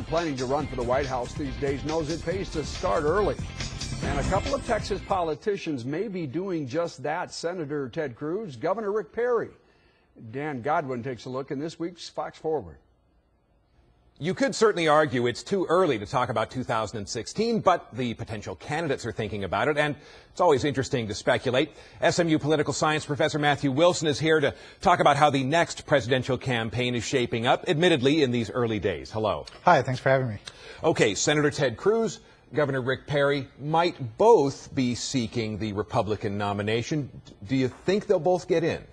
planning to run for the White House these days knows it pays to start early. And a couple of Texas politicians may be doing just that. Senator Ted Cruz, Governor Rick Perry. Dan Godwin takes a look in this week's Fox Forward. You could certainly argue it's too early to talk about 2016, but the potential candidates are thinking about it, and it's always interesting to speculate. SMU political science professor Matthew Wilson is here to talk about how the next presidential campaign is shaping up, admittedly in these early days. Hello. Hi, thanks for having me. Okay, Senator Ted Cruz, Governor Rick Perry might both be seeking the Republican nomination. Do you think they'll both get in?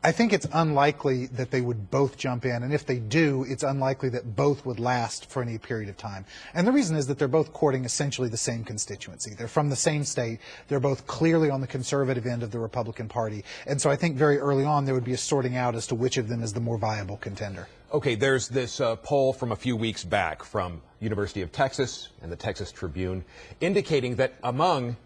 I think it's unlikely that they would both jump in, and if they do, it's unlikely that both would last for any period of time. And the reason is that they're both courting essentially the same constituency. They're from the same state. They're both clearly on the conservative end of the Republican Party. And so I think very early on there would be a sorting out as to which of them is the more viable contender. Okay, there's this poll from a few weeks back from University of Texas and the Texas Tribune indicating that among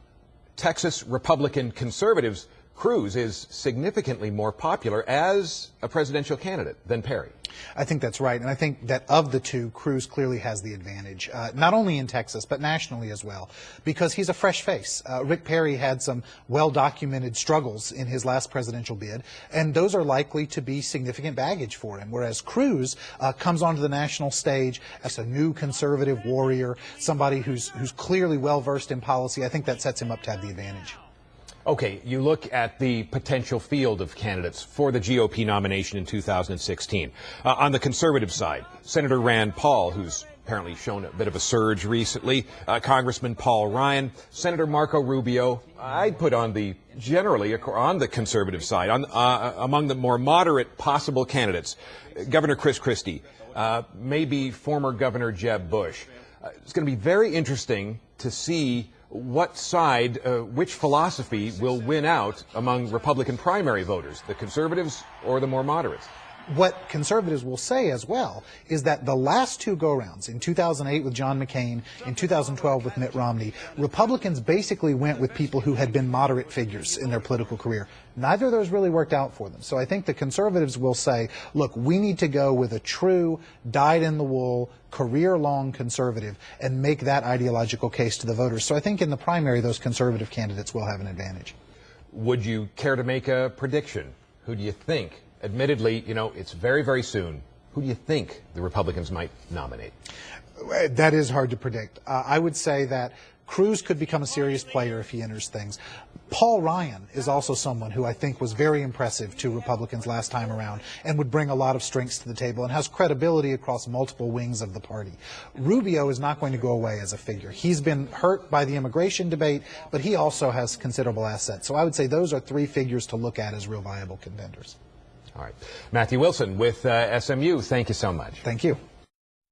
Texas Republican conservatives, Cruz is significantly more popular as a presidential candidate than Perry. I think that's right, and I think that of the two, Cruz clearly has the advantage, not only in Texas, but nationally as well, because he's a fresh face. Rick Perry had some well-documented struggles in his last presidential bid, and those are likely to be significant baggage for him, whereas Cruz comes onto the national stage as a new conservative warrior, somebody who's clearly well-versed in policy. I think that sets him up to have the advantage. Okay, you look at the potential field of candidates for the GOP nomination in 2016. On the conservative side, Senator Rand Paul, who's apparently shown a bit of a surge recently, Congressman Paul Ryan, Senator Marco Rubio. I'd put on the generally on the conservative side, among the more moderate possible candidates, Governor Chris Christie, maybe former Governor Jeb Bush. It's going to be very interesting to see what side, which philosophy will win out among Republican primary voters, the conservatives or the more moderates? What conservatives will say as well is that the last two go-rounds, in 2008 with John McCain, in 2012 with Mitt Romney, Republicans basically went with people who had been moderate figures in their political career. Neither of those really worked out for them. So I think the conservatives will say, look, we need to go with a true, dyed-in-the-wool, career-long conservative and make that ideological case to the voters. So I think in the primary, those conservative candidates will have an advantage. Would you care to make a prediction? Who do you think? Admittedly, you know, it's very, very soon. Who do you think the Republicans might nominate? That is hard to predict. I would say that Cruz could become a serious player if he enters things. Paul Ryan is also someone who I think was very impressive to Republicans last time around and would bring a lot of strengths to the table and has credibility across multiple wings of the party. Rubio is not going to go away as a figure. He's been hurt by the immigration debate, but he also has considerable assets. So I would say those are three figures to look at as real viable contenders. All right. Matthew Wilson with SMU, thank you so much. Thank you.